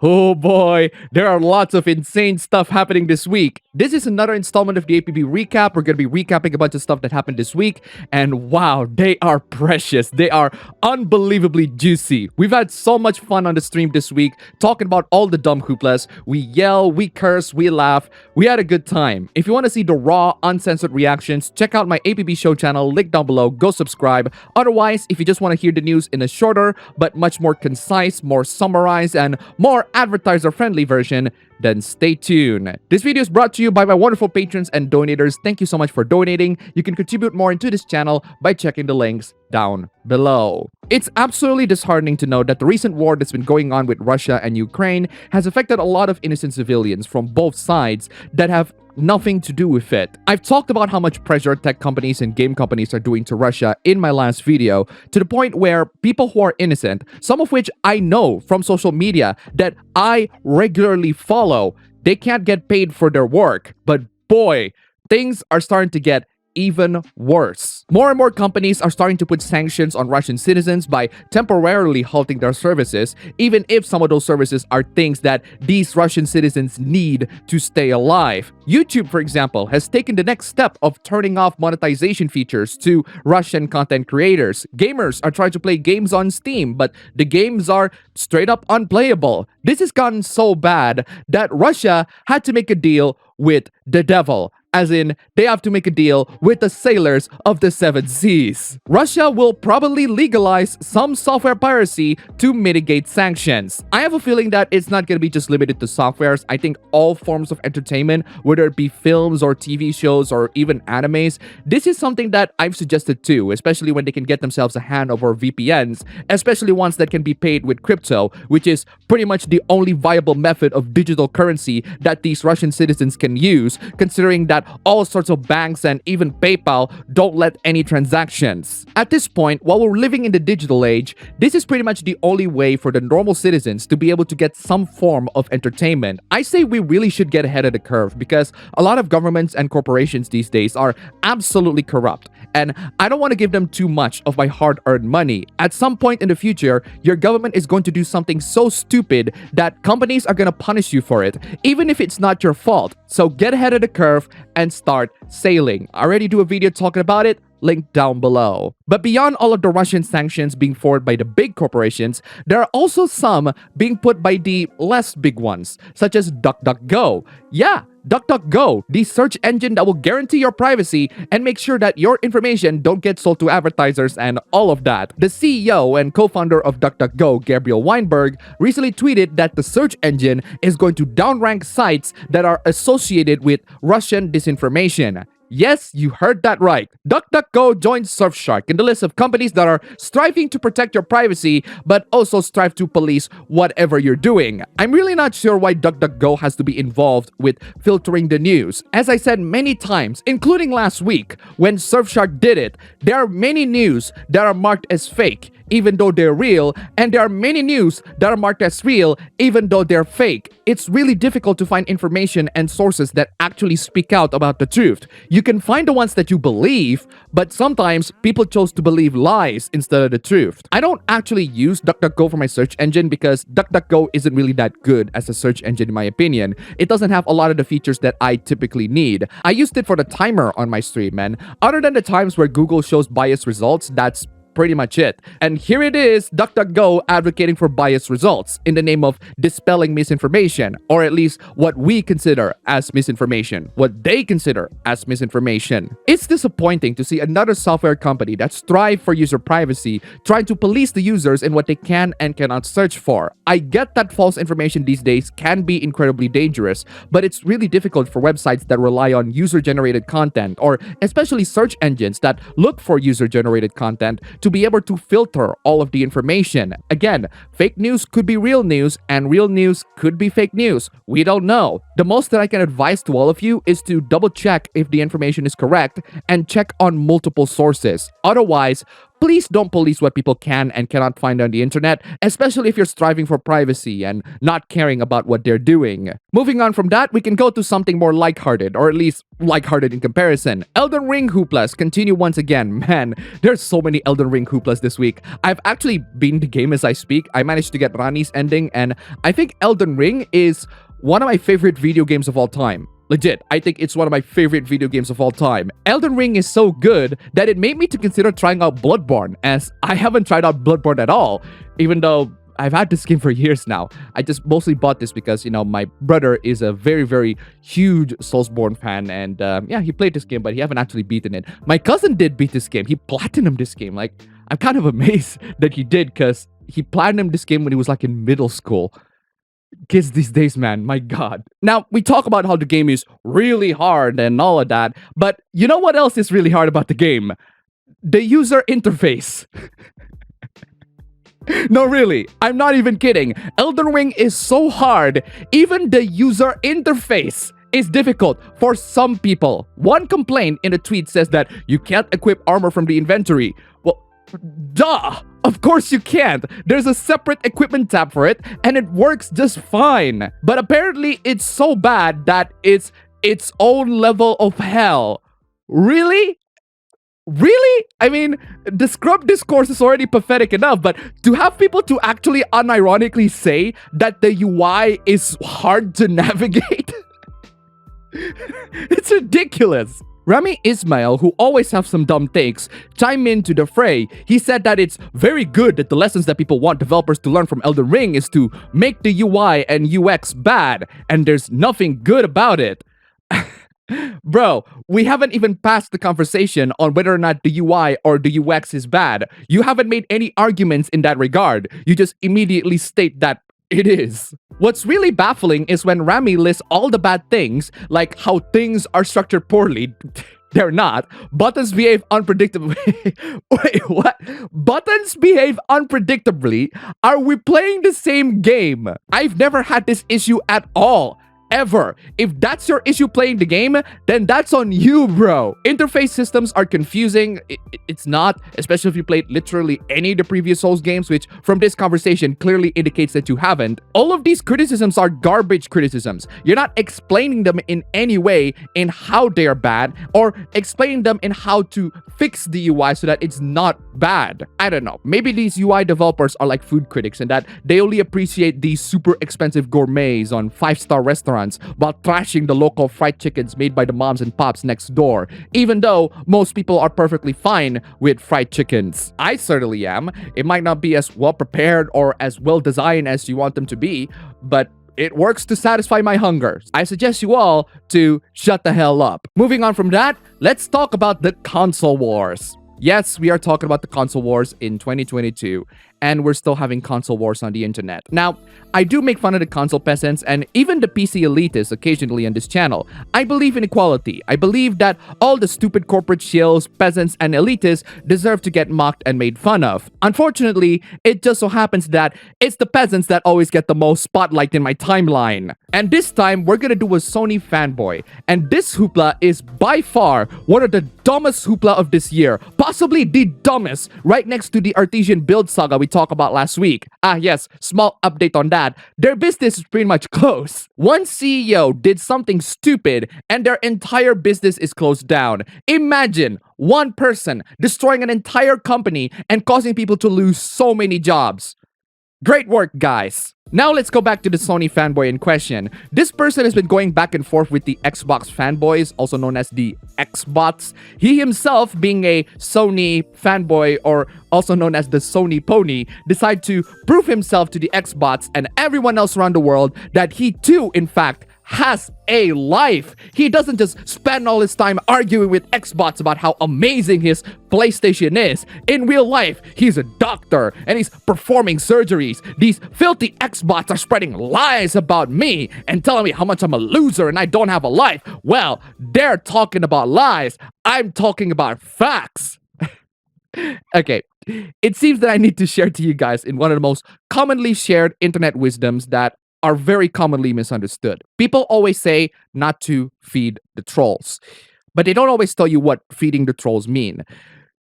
Oh boy, there are lots of insane stuff happening this week. This is another installment of the APB recap. We're going to be recapping a bunch of stuff that happened this week. And wow, they are precious. They are unbelievably juicy. We've had so much fun on the stream this week, talking about all the dumb hooplas. We yell, we curse, we laugh. We had a good time. If you want to see the raw, uncensored reactions, check out my APB show channel, link down below. Go subscribe. Otherwise, if you just want to hear the news in a shorter, but much more concise, more summarized, and more advertiser-friendly version, then stay tuned. This video is brought to you by my wonderful patrons and donators. Thank you so much for donating. You can contribute more into this channel by checking the links down below. It's absolutely disheartening to know that the recent war that's been going on with Russia and Ukraine has affected a lot of innocent civilians from both sides that have nothing to do with it. I've talked about how much pressure tech companies and game companies are doing to Russia in my last video, to the point where people who are innocent, some of which I know from social media that I regularly follow, they can't get paid for their work. But boy, things are starting to get even worse. More and more companies are starting to put sanctions on Russian citizens by temporarily halting their services, even if some of those services are things that these Russian citizens need to stay alive. YouTube, for example, has taken the next step of turning off monetization features to Russian content creators. Gamers are trying to play games on Steam, but the games are straight up unplayable. This has gotten so bad that Russia had to make a deal with the devil. As in, they have to make a deal with the sailors of the seven seas. Russia will probably legalize some software piracy to mitigate sanctions. I have a feeling that it's not going to be just limited to softwares. I think all forms of entertainment, whether it be films or TV shows or even animes, this is something that I've suggested too, especially when they can get themselves a hand over VPNs, especially ones that can be paid with crypto, which is pretty much the only viable method of digital currency that these Russian citizens can use, considering that all sorts of banks and even PayPal don't let any transactions. At this point, while we're living in the digital age, this is pretty much the only way for the normal citizens to be able to get some form of entertainment. I say we really should get ahead of the curve because a lot of governments and corporations these days are absolutely corrupt, and I don't want to give them too much of my hard-earned money. At some point in the future, your government is going to do something so stupid that companies are going to punish you for it, even if it's not your fault. So get ahead of the curve and start sailing. I already do a video talking about it, link down below. But beyond all of the Russian sanctions being forwarded by the big corporations, there are also some being put by the less big ones, such as DuckDuckGo. Yeah, DuckDuckGo, the search engine that will guarantee your privacy and make sure that your information don't get sold to advertisers and all of that. The CEO and co-founder of DuckDuckGo, Gabriel Weinberg, recently tweeted that the search engine is going to downrank sites that are associated with Russian disinformation. Yes, you heard that right. DuckDuckGo joins Surfshark in the list of companies that are striving to protect your privacy, but also strive to police whatever you're doing. I'm really not sure why DuckDuckGo has to be involved with filtering the news. As I said many times, including last week, when Surfshark did it, there are many news that are marked as fake, even though they're real, and there are many news that are marked as real, even though they're fake. It's really difficult to find information and sources that actually speak out about the truth. You can find the ones that you believe, but sometimes people chose to believe lies instead of the truth. I don't actually use DuckDuckGo for my search engine because DuckDuckGo isn't really that good as a search engine in my opinion. It doesn't have a lot of the features that I typically need. I used it for the timer on my stream, and other than the times where Google shows biased results, that's pretty much it. And here it is, DuckDuckGo advocating for biased results in the name of dispelling misinformation, or at least what we consider as misinformation, what they consider as misinformation. It's disappointing to see another software company that strive for user privacy trying to police the users in what they can and cannot search for. I get that false information these days can be incredibly dangerous, but it's really difficult for websites that rely on user-generated content, or especially search engines that look for user-generated content, to be able to filter all of the information. Again, fake news could be real news, and real news could be fake news. We don't know. The most that I can advise to all of you is to double check if the information is correct and check on multiple sources. Otherwise, please don't police what people can and cannot find on the internet, especially if you're striving for privacy and not caring about what they're doing. Moving on from that, we can go to something more lighthearted, or at least lighthearted in comparison. Elden Ring hooplas continue once again. Man, there's so many Elden Ring hooplas this week. I've actually beaten the game as I speak. I managed to get Rani's ending, and I think Elden Ring is one of my favorite video games of all time. Legit, I think it's one of my favorite video games of all time. Elden Ring is so good that it made me to consider trying out Bloodborne, as I haven't tried out Bloodborne at all, even though I've had this game for years now. I just mostly bought this because, you know, my brother is a very, very huge Soulsborne fan, and yeah, he played this game, but he haven't actually beaten it. My cousin did beat this game. He platinumed this game. Like, I'm kind of amazed that he did, because he platinumed this game when he was like in middle school. Kids these days, man, my god. Now, we talk about how the game is really hard and all of that, but you know what else is really hard about the game? The user interface. No, really, I'm not even kidding. Elden Ring is so hard, even the user interface is difficult for some people. One complaint in a tweet says that you can't equip armor from the inventory. Well, duh! Of course you can't. There's a separate equipment tab for it, and it works just fine. But apparently, it's so bad that it's its own level of hell. Really? Really? I mean, the scrub discourse is already pathetic enough, but to have people to actually unironically say that the UI is hard to navigate, it's ridiculous. Rami Ismail, who always have some dumb takes, chime into the fray. He said that it's very good that the lessons that people want developers to learn from Elden Ring is to make the UI and UX bad, and there's nothing good about it. Bro, we haven't even passed the conversation on whether or not the UI or the UX is bad. You haven't made any arguments in that regard. You just immediately state that it is. What's really baffling is when Rami lists all the bad things, like how things are structured poorly. They're not. Buttons behave unpredictably. Wait, what? Buttons behave unpredictably? Are we playing the same game? I've never had this issue at all. Ever. If that's your issue playing the game, then that's on you, bro. Interface systems are confusing. It's not, especially if you played literally any of the previous Souls games, which from this conversation clearly indicates that you haven't. All of these criticisms are garbage criticisms. You're not explaining them in any way in how they are bad, or explaining them in how to fix the UI so that it's not bad. I don't know. Maybe these UI developers are like food critics and that they only appreciate these super expensive gourmets on 5-star restaurants while trashing the local fried chickens made by the moms and pops next door, even though most people are perfectly fine with fried chickens. I certainly am. It might not be as well prepared or as well designed as you want them to be, but it works to satisfy my hunger. I suggest you all to shut the hell up. Moving on from that, let's talk about the console wars. Yes, we are talking about the console wars in 2022, and we're still having console wars on the internet. Now, I do make fun of the console peasants and even the PC elitists occasionally on this channel. I believe in equality. I believe that all the stupid corporate shills, peasants, and elitists deserve to get mocked and made fun of. Unfortunately, it just so happens that it's the peasants that always get the most spotlight in my timeline. And this time, we're gonna do a Sony fanboy. And this hoopla is by far one of the dumbest hoopla of this year. Possibly the dumbest, right next to the Artesian build saga we talked about last week. Ah yes, small update on that. Their business is pretty much closed. One CEO did something stupid and their entire business is closed down. Imagine one person destroying an entire company and causing people to lose so many jobs. Great work, guys. Now let's go back to the Sony fanboy in question. This person has been going back and forth with the Xbox fanboys, also known as the Xbots. He himself, being a Sony fanboy, or also known as the Sony pony, decided to prove himself to the Xbots and everyone else around the world that he too, in fact, has a life. He doesn't just spend all his time arguing with Xbots about how amazing his PlayStation is. In real life, he's a doctor and he's performing surgeries. These filthy Xbots are spreading lies about me and telling me how much I'm a loser and I don't have a life. Well, they're talking about lies. I'm talking about facts. Okay, it seems that I need to share to you guys in one of the most commonly shared internet wisdoms that are very commonly misunderstood. People always say not to feed the trolls, but they don't always tell you what feeding the trolls mean.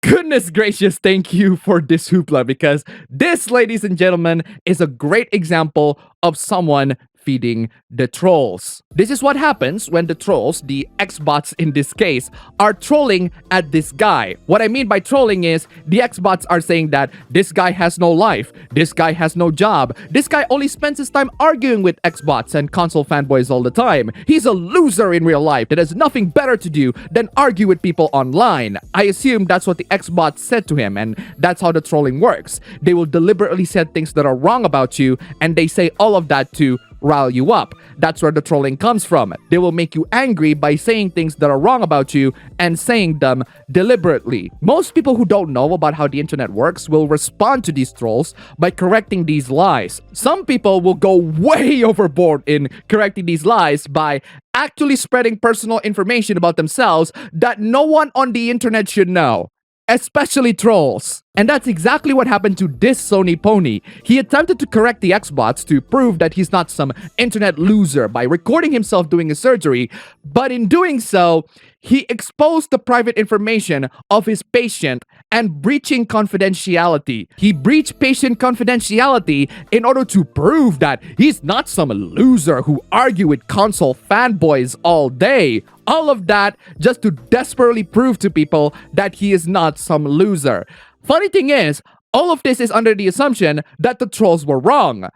Goodness gracious, thank you for this hoopla because this, ladies and gentlemen, is a great example of someone feeding the trolls. This is what happens when the trolls, the Xbots in this case, are trolling at this guy. What I mean by trolling is the Xbots are saying that this guy has no life, this guy has no job, this guy only spends his time arguing with Xbots and console fanboys all the time. He's a loser in real life that has nothing better to do than argue with people online. I assume that's what the Xbots said to him, and that's how the trolling works. They will deliberately say things that are wrong about you, and they say all of that to rile you up. That's where the trolling comes from. They will make you angry by saying things that are wrong about you and saying them deliberately. Most people who don't know about how the internet works will respond to these trolls by correcting these lies. Some people will go way overboard in correcting these lies by actually spreading personal information about themselves that no one on the internet should know, especially trolls. And that's exactly what happened to this Sony pony. He attempted to correct the Xbots to prove that he's not some internet loser by recording himself doing a surgery, but in doing so, he exposed the private information of his patient and breaching confidentiality. He breached patient confidentiality in order to prove that he's not some loser who argue with console fanboys all day. All of that just to desperately prove to people that he is not some loser. Funny thing is, all of this is under the assumption that the trolls were wrong.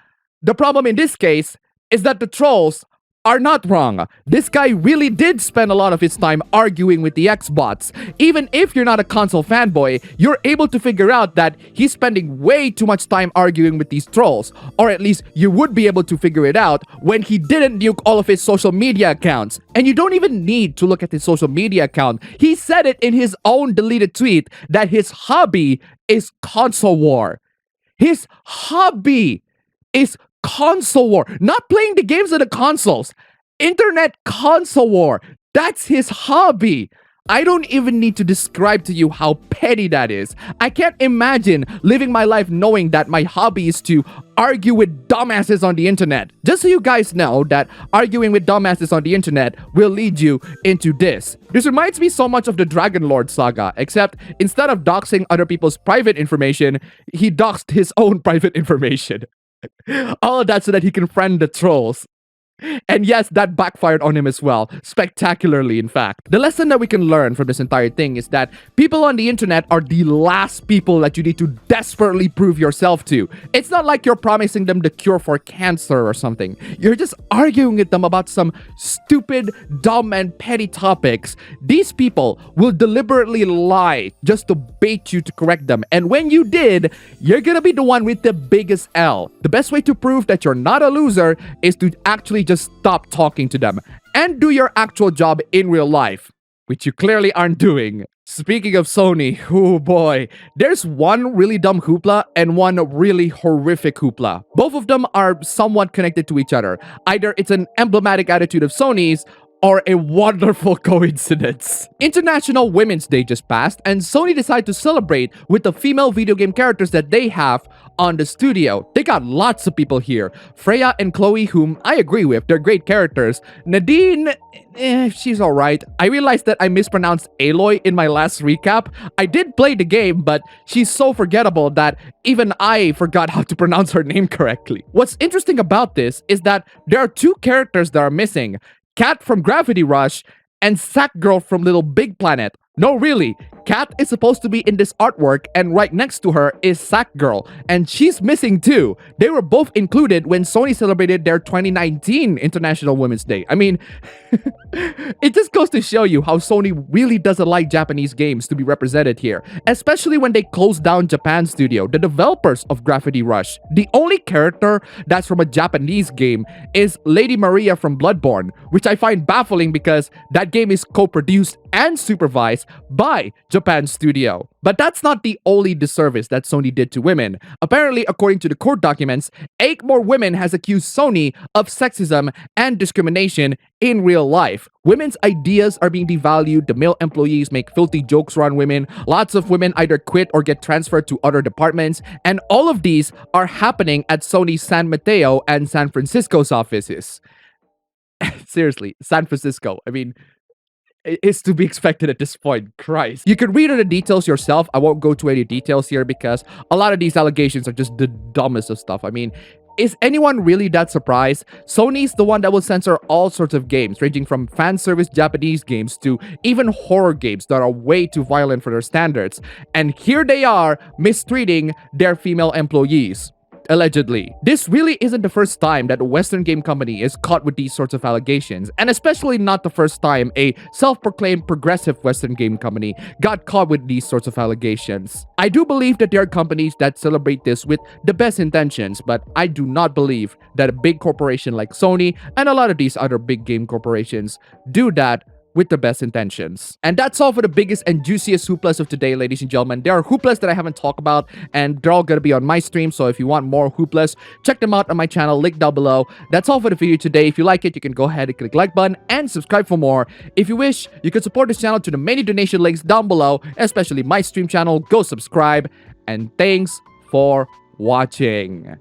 The problem in this case is that the trolls are not wrong. This guy really did spend a lot of his time arguing with the Xbots. Even if you're not a console fanboy, you're able to figure out that he's spending way too much time arguing with these trolls. Or at least you would be able to figure it out when he didn't nuke all of his social media accounts. And you don't even need to look at his social media account. He said it in his own deleted tweet that his hobby is console war. His hobby is console war, not playing the games on the consoles. Internet console war. That's his hobby. I don't even need to describe to you how petty that is. I can't imagine living my life knowing that my hobby is to argue with dumbasses on the internet. Just so you guys know that arguing with dumbasses on the internet will lead you into this. This reminds me so much of the Dragon Lord saga, except instead of doxing other people's private information, he doxed his own private information. All of that so that he can friend the trolls. And yes, that backfired on him as well. Spectacularly, in fact. The lesson that we can learn from this entire thing is that people on the internet are the last people that you need to desperately prove yourself to. It's not like you're promising them the cure for cancer or something. You're just arguing with them about some stupid, dumb, and petty topics. These people will deliberately lie just to bait you to correct them. And when you did, you're gonna be the one with the biggest L. The best way to prove that you're not a loser is to actually just stop talking to them and do your actual job in real life, which you clearly aren't doing. Speaking of Sony, oh boy, there's one really dumb hoopla and one really horrific hoopla. Both of them are somewhat connected to each other. Either it's an emblematic attitude of Sony's or a wonderful coincidence. International Women's Day just passed, and Sony decided to celebrate with the female video game characters that they have on the studio. They got lots of people here. Freya and Chloe, whom I agree with, they're great characters. Nadine, she's alright. I realized that I mispronounced Aloy in my last recap. I did play the game, but she's so forgettable that even I forgot how to pronounce her name correctly. What's interesting about this is that there are two characters that are missing. Cat from Gravity Rush and Sack Girl from Little Big Planet. No, really. Cat is supposed to be in this artwork, and right next to her is Sack Girl, and she's missing too. They were both included when Sony celebrated their 2019 International Women's Day. I mean, it just goes to show you how Sony really doesn't like Japanese games to be represented here, especially when they closed down Japan Studio, the developers of Gravity Rush. The only character that's from a Japanese game is Lady Maria from Bloodborne, which I find baffling because that game is co-produced and supervised by Japan Studio. But that's not the only disservice that Sony did to women. Apparently, according to the court documents, 8 more women has accused Sony of sexism and discrimination in real life. Women's ideas are being devalued, the male employees make filthy jokes around women, lots of women either quit or get transferred to other departments, and all of these are happening at Sony's San Mateo and San Francisco's offices. Seriously, San Francisco. I mean, is to be expected at this point. Christ. You can read on the details yourself. I won't go to any details here because a lot of these allegations are just the dumbest of stuff. I mean, is anyone really that surprised? Sony's the one that will censor all sorts of games, ranging from fan service Japanese games to even horror games that are way too violent for their standards. And here they are mistreating their female employees. Allegedly. This really isn't the first time that a Western game company is caught with these sorts of allegations, and especially not the first time a self-proclaimed progressive Western game company got caught with these sorts of allegations. I do believe that there are companies that celebrate this with the best intentions, but I do not believe that a big corporation like Sony and a lot of these other big game corporations do that with the best intentions. And that's all for the biggest and juiciest hooplas of today, ladies and gentlemen. There are hooplas that I haven't talked about, and they're all gonna be on my stream, so if you want more hooplas, check them out on my channel, link down below. That's all for the video today. If you like it, you can go ahead and click like button and subscribe for more. If you wish, you can support this channel to the many donation links down below, especially my stream channel. Go subscribe, and thanks for watching.